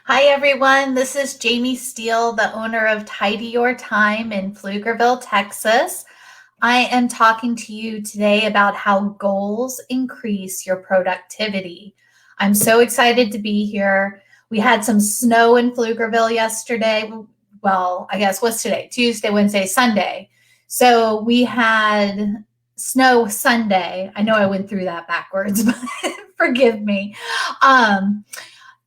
Hi, everyone. This is Jamie Steele, the owner of Tidy Your Time in Pflugerville, Texas. I am talking to you today about how goals increase your productivity. I'm so excited to be here. We had some snow in Pflugerville yesterday. Well, I guess what's today? Tuesday, Wednesday, Sunday. So we had snow Sunday. I know I went through that backwards, but forgive me. Um,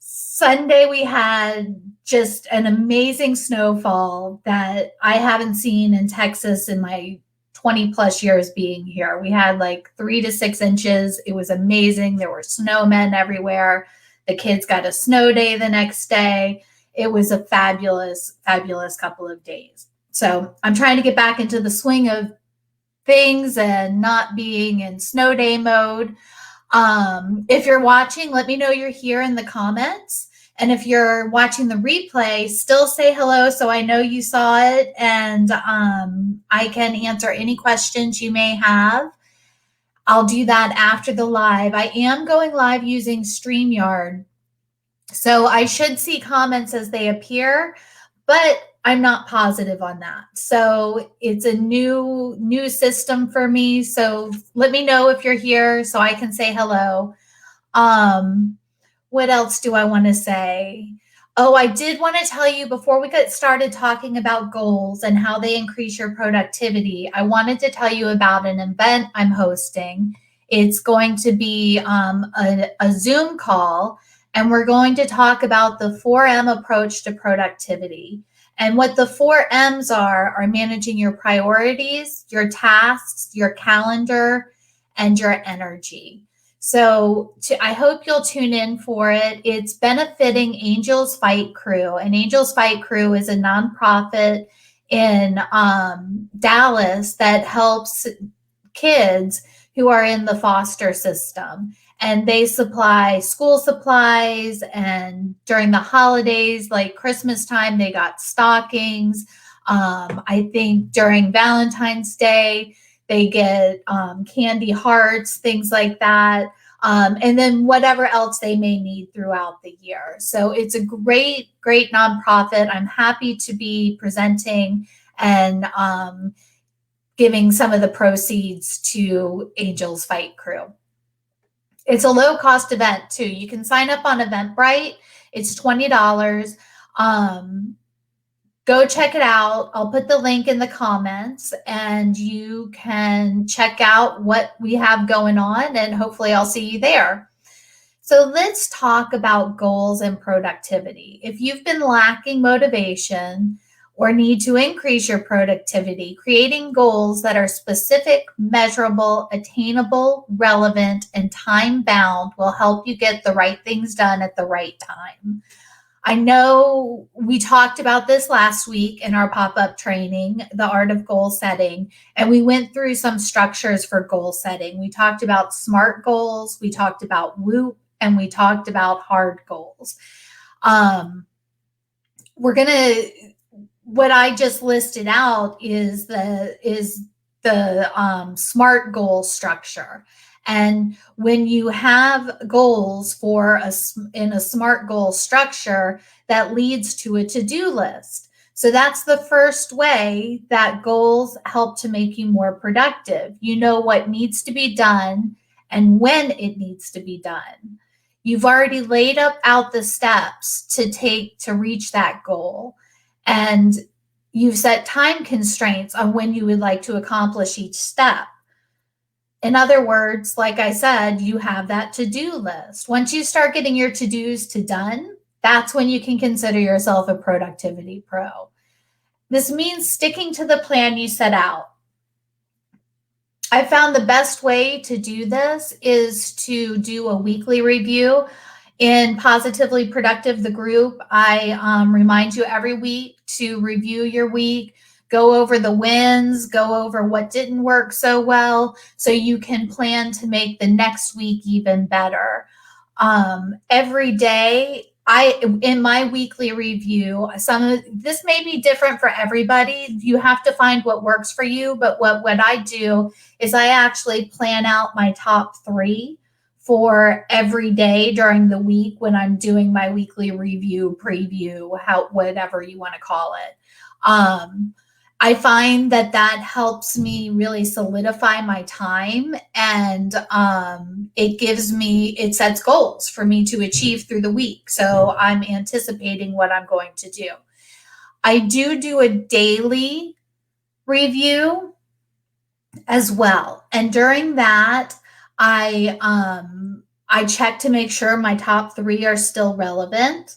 Sunday, we had just an amazing snowfall that I haven't seen in Texas in my 20 plus years being here. We had like 3 to 6 inches. It was amazing. There were snowmen everywhere. The kids got a snow day the next day. It was a fabulous, fabulous couple of days. So I'm trying to get back into the swing of things and not being in snow day mode. If you're watching, let me know you're here in the comments. And if you're watching the replay, still say hello so I know you saw it and I can answer any questions you may have. I'll do that after the live. I am going live using StreamYard. So I should see comments as they appear, but I'm not positive on that. So it's a new system for me. So let me know if you're here so I can say hello. What else do I want to say? Oh, I did want to tell you before we get started talking about goals and how they increase your productivity, I wanted to tell you about an event I'm hosting. It's going to be a Zoom call, and we're going to talk about the 4M approach to productivity. And what the 4M's are managing your priorities, your tasks, your calendar, and your energy. So I hope you'll tune in for it. It's benefiting Angels Fight Crew. And Angels Fight Crew is a nonprofit in Dallas that helps kids who are in the foster system. And they supply school supplies. And during the holidays, like Christmas time, they got stockings. I think during Valentine's Day, they get candy hearts, things like that. And then whatever else they may need throughout the year. So it's a great, great nonprofit. I'm happy to be presenting and giving some of the proceeds to Angels Fight Crew. It's a low cost event too. You can sign up on Eventbrite. It's $20. Go check it out. I'll put the link in the comments and you can check out what we have going on and hopefully I'll see you there. So let's talk about goals and productivity. If you've been lacking motivation or need to increase your productivity, creating goals that are specific, measurable, attainable, relevant, and time-bound will help you get the right things done at the right time. I know we talked about this last week in our pop-up training, The Art of Goal Setting, and we went through some structures for goal setting. We talked about SMART goals, we talked about WHOOP, and we talked about hard goals. What I just listed out is the SMART goal structure. And when you have goals in a SMART goal structure, that leads to a to-do list. So that's the first way that goals help to make you more productive. You know what needs to be done and when it needs to be done. You've already laid out the steps to take to reach that goal. And you've set time constraints on when you would like to accomplish each step. In other words, like I said, you have that to-do list. Once you start getting your to-dos done, that's when you can consider yourself a productivity pro. This means sticking to the plan you set out. I found the best way to do this is to do a weekly review. In Positively Productive, the group, I remind you every week to review your week, go over the wins, go over what didn't work so well, so you can plan to make the next week even better. Every day, in my weekly review, this may be different for everybody. You have to find what works for you, but what I do is I actually plan out my top 3 for every day during the week when I'm doing my weekly review, preview, whatever you want to call it. I find that helps me really solidify my time, and it sets goals for me to achieve through the week. So I'm anticipating what I'm going to do. I do a daily review as well. And during that, I check to make sure my top 3 are still relevant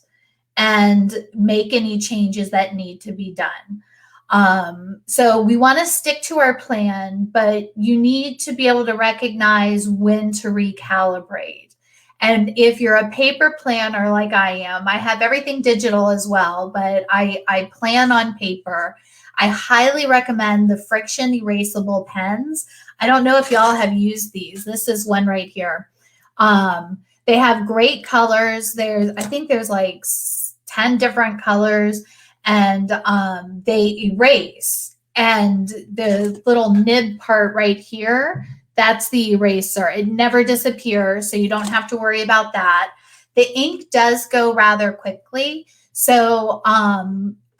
and make any changes that need to be done. So we want to stick to our plan, but you need to be able to recognize when to recalibrate. And if you're a paper planner like I am, I have everything digital as well, but I plan on paper. I highly recommend the friction erasable pens. I don't know if y'all have used these. This is one right here. They have great colors. I think there's like 10 different colors, and they erase. And the little nib part right here, that's the eraser. It never disappears, so you don't have to worry about that. The ink does go rather quickly. So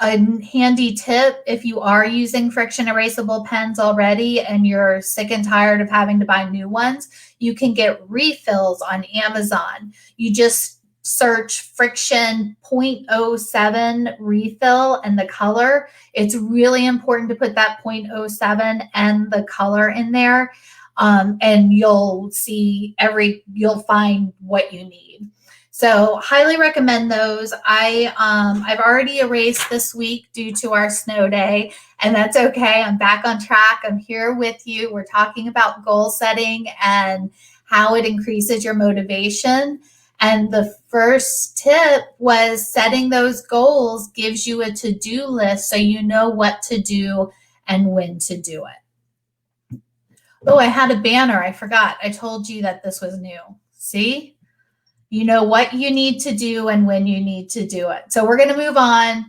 a handy tip, if you are using friction erasable pens already and you're sick and tired of having to buy new ones, you can get refills on Amazon. You just search friction 0.07 refill and the color. It's really important to put that 0.07 and the color in there, and you'll find what you need. So highly recommend those. I've already erased this week due to our snow day, and that's okay. I'm back on track. I'm here with you. We're talking about goal setting and how it increases your motivation. And the first tip was setting those goals gives you a to-do list so you know what to do and when to do it. Oh, I had a banner. I forgot. I told you that this was new. See? You know what you need to do and when you need to do it. So we're going to move on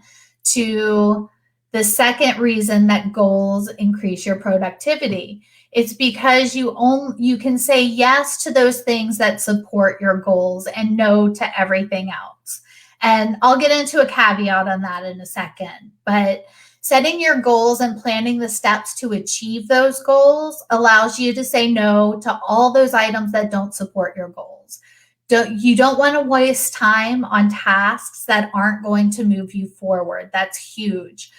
to the second reason that goals increase your productivity. It's because you can say yes to those things that support your goals and no to everything else. And I'll get into a caveat on that in a second. But setting your goals and planning the steps to achieve those goals allows you to say no to all those items that don't support your goals. You don't want to waste time on tasks that aren't going to move you forward. That's huge.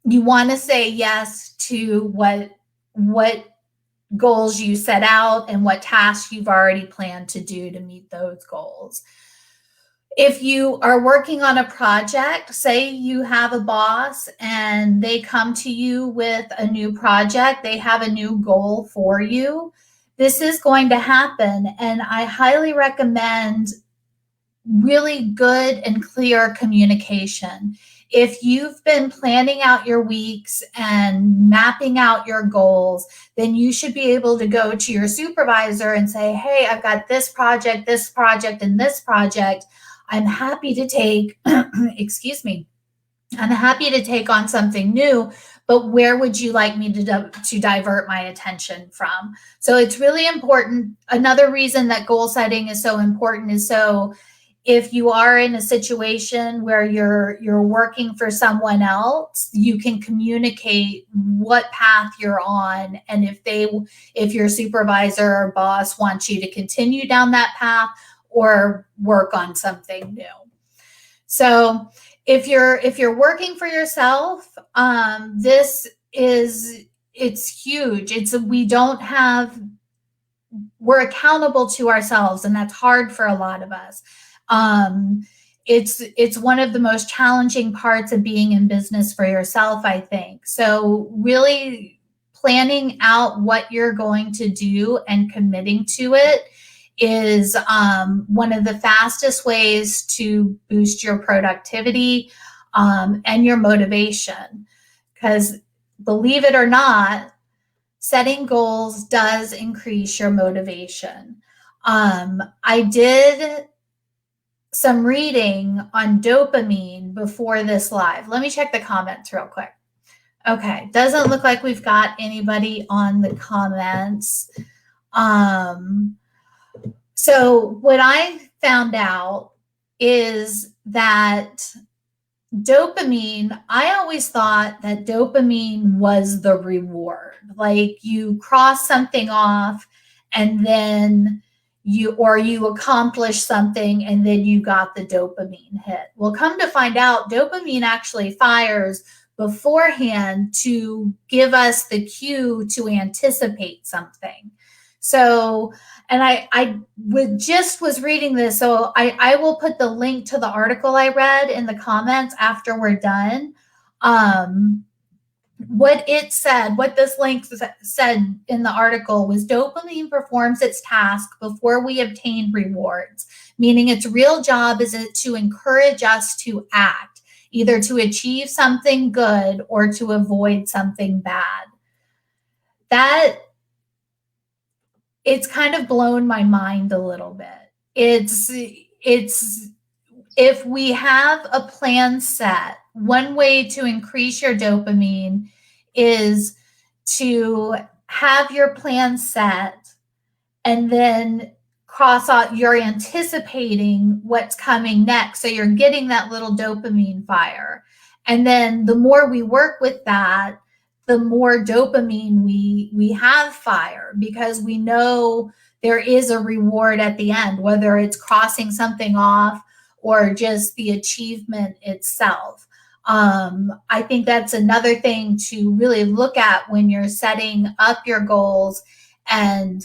You want to say yes to what goals you set out and what tasks you've already planned to do to meet those goals. If you are working on a project, say you have a boss and they come to you with a new project, they have a new goal for you. This is going to happen, and I highly recommend really good and clear communication. If you've been planning out your weeks and mapping out your goals, then you should be able to go to your supervisor and say, hey, I've got this project, and this project. I'm happy to take, excuse me, I'm happy to take on something new, but where would you like me to divert my attention from? So it's really important. Another reason that goal setting is so important is so if you are in a situation where you're working for someone else, you can communicate what path you're on, and if your supervisor or boss wants you to continue down that path or work on something new. So if you're working for yourself, it's huge. We're accountable to ourselves, and that's hard for a lot of us. It's one of the most challenging parts of being in business for yourself, I think. So really planning out what you're going to do and committing to it is one of the fastest ways to boost your productivity and your motivation. Because believe it or not, setting goals does increase your motivation. I did some reading on dopamine before this live. Let me check the comments real quick. Okay, doesn't look like we've got anybody on the comments. So what I found out is that dopamine, I always thought that dopamine was the reward. Like you cross something off and then you accomplish something and then you got the dopamine hit. Well, come to find out, dopamine actually fires beforehand to give us the cue to anticipate something. So, and I just was reading this, so I will put the link to the article I read in the comments after we're done. What it said, what this link said in the article was dopamine performs its task before we obtain rewards, meaning its real job is to encourage us to act, either to achieve something good or to avoid something bad. That it's kind of blown my mind a little bit. It's if we have a plan set, one way to increase your dopamine is to have your plan set and then cross out, you're anticipating what's coming next. So you're getting that little dopamine fire. And then the more we work with that, the more dopamine we have fire, because we know there is a reward at the end, whether it's crossing something off or just the achievement itself. I think that's another thing to really look at when you're setting up your goals, and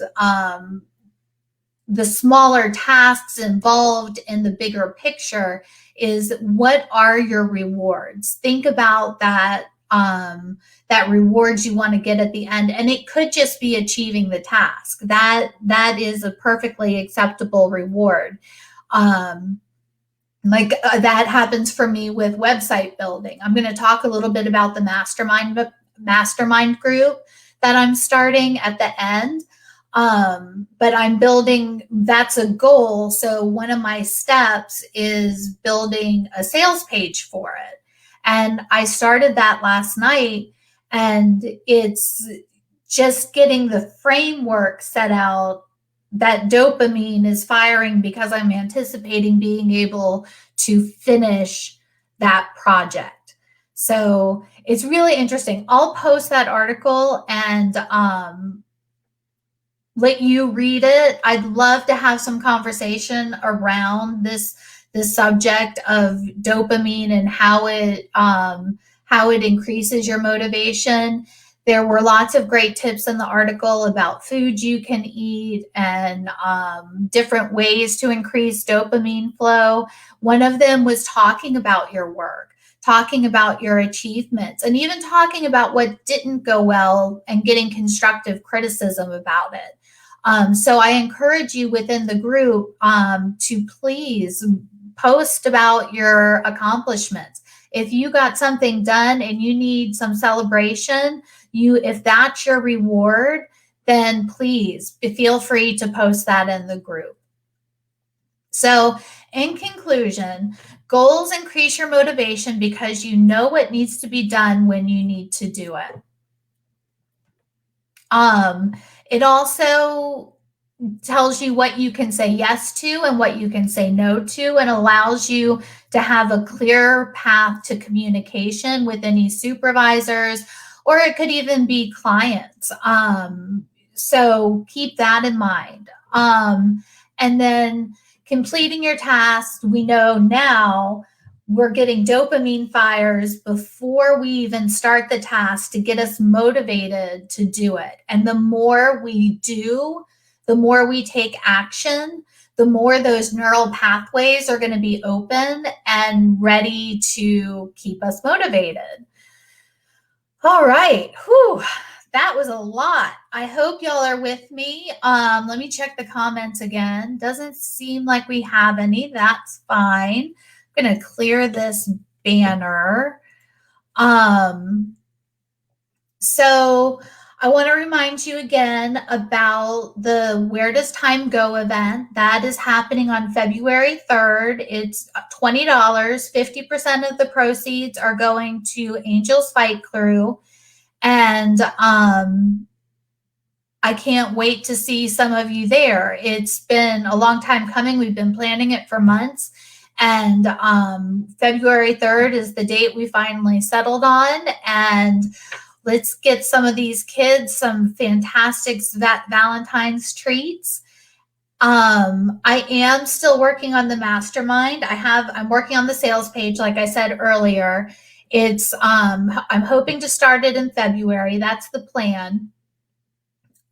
the smaller tasks involved in the bigger picture is, what are your rewards? Think about that, that rewards you want to get at the end. And it could just be achieving the task. That is a perfectly acceptable reward. That happens for me with website building. I'm going to talk a little bit about the mastermind group that I'm starting at the end. But I'm building, that's a goal. So one of my steps is building a sales page for it. And I started that last night, and it's just getting the framework set out that dopamine is firing because I'm anticipating being able to finish that project. So it's really interesting. I'll post that article and let you read it. I'd love to have some conversation around this subject of dopamine and how it increases your motivation. There were lots of great tips in the article about foods you can eat and different ways to increase dopamine flow. One of them was talking about your work, talking about your achievements, and even talking about what didn't go well and getting constructive criticism about it. So I encourage you within the group to please post about your accomplishments. If you got something done and you need some celebration, if that's your reward, then please feel free to post that in the group. So in conclusion, goals increase your motivation because you know what needs to be done when you need to do it. It also tells you what you can say yes to and what you can say no to, and allows you to have a clear path to communication with any supervisors, or it could even be clients. So keep that in mind. And then completing your tasks, we know now we're getting dopamine fires before we even start the task to get us motivated to do it. And the more we do, the more we take action, the more those neural pathways are going to be open and ready to keep us motivated. All right. Whew. That was a lot. I hope y'all are with me. Let me check the comments again. Doesn't seem like we have any. That's fine. I'm going to clear this banner. So I want to remind you again about the Where Does Time Go event. That is happening on February 3rd. It's $20. 50% of the proceeds are going to Angels Fight Crew. And I can't wait to see some of you there. It's been a long time coming. We've been planning it for months. And February 3rd is the date we finally settled on. And let's get some of these kids some fantastic Valentine's treats. I am still working on the mastermind. I'm working on the sales page, like I said earlier. I'm hoping to start it in February. That's the plan.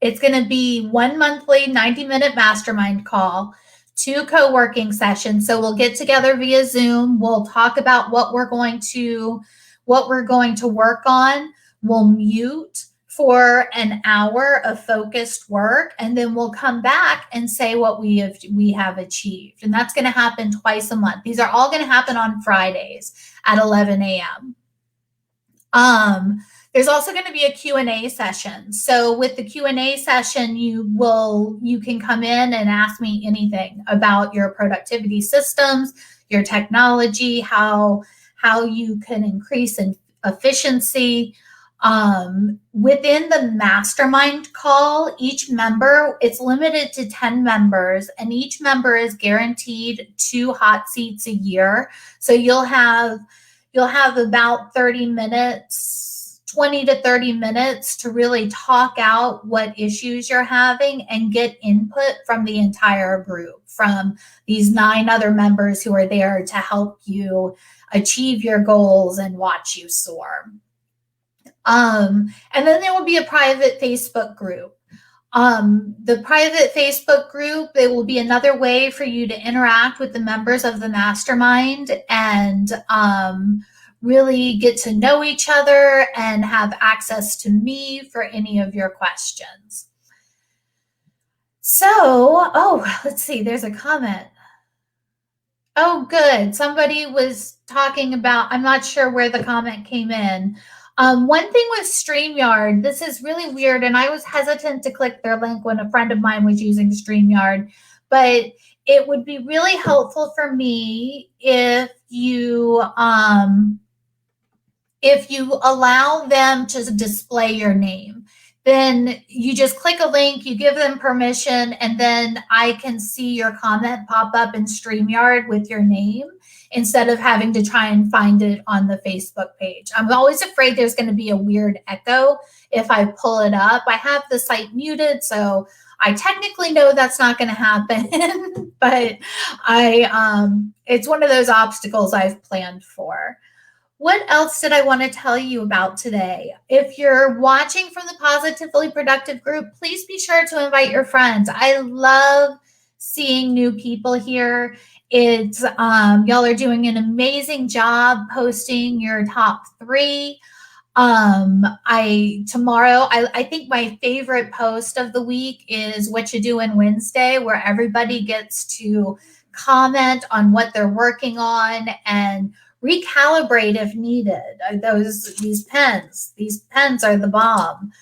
It's going to be one monthly 90-minute mastermind call, 2 co-working sessions. So we'll get together via Zoom. We'll talk about what we're going to work on. We'll mute for an hour of focused work, and then we'll come back and say what we have achieved. And that's going to happen twice a month. These are all going to happen on Fridays at 11 a.m. There's also going to be a Q&A session. So with the Q&A session, you can come in and ask me anything about your productivity systems, your technology, how you can increase efficiency. Within the mastermind call, each member, it's limited to 10 members, and each member is guaranteed 2 hot seats a year. So you'll have about 30 minutes, 20 to 30 minutes to really talk out what issues you're having and get input from the entire group, from these 9 other members who are there to help you achieve your goals and watch you soar. And then there will be a private Facebook group. The private Facebook group, it will be another way for you to interact with the members of the mastermind and really get to know each other and have access to me for any of your questions. So, let's see, there's a comment. Oh, good. Somebody was talking about, I'm not sure where the comment came in. One thing with StreamYard, this is really weird, and I was hesitant to click their link when a friend of mine was using StreamYard, but it would be really helpful for me if you allow them to display your name. Then you just click a link, you give them permission, and then I can see your comment pop up in StreamYard with your name instead of having to try and find it on the Facebook page. I'm always afraid there's going to be a weird echo if I pull it up. I have the site muted, so I technically know that's not going to happen, but it's one of those obstacles I've planned for. What else did I want to tell you about today? If you're watching from the Positively Productive group, please be sure to invite your friends. I love seeing new people here. It's y'all are doing an amazing job posting your top 3. Tomorrow, I think my favorite post of the week is What You Doing Wednesday, where everybody gets to comment on what they're working on and recalibrate if needed. These pens are the bomb.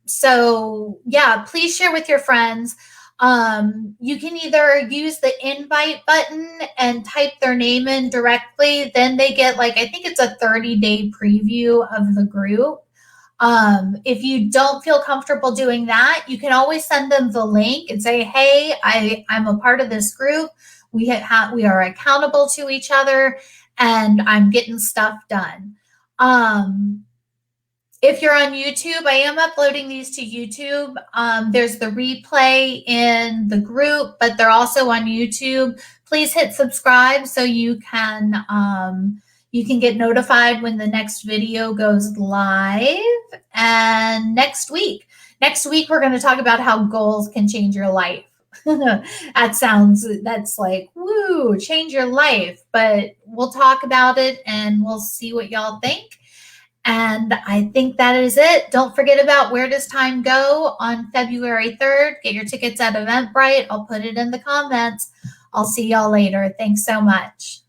So yeah, please share with your friends. You can either use the invite button and type their name in directly. Then they get I think it's a 30-day preview of the group. If you don't feel comfortable doing that, you can always send them the link and say, hey, I'm a part of this group. We are accountable to each other, and I'm getting stuff done. If you're on YouTube, I am uploading these to YouTube. There's the replay in the group, but they're also on YouTube. Please hit subscribe so you can get notified when the next video goes live. And next week we're going to talk about how goals can change your life. That's like, woo, change your life. But we'll talk about it and we'll see what y'all think. And I think that is it. Don't forget about Where Does Time Go on February 3rd. Get your tickets at Eventbrite. I'll put it in the comments. I'll see y'all later. Thanks so much.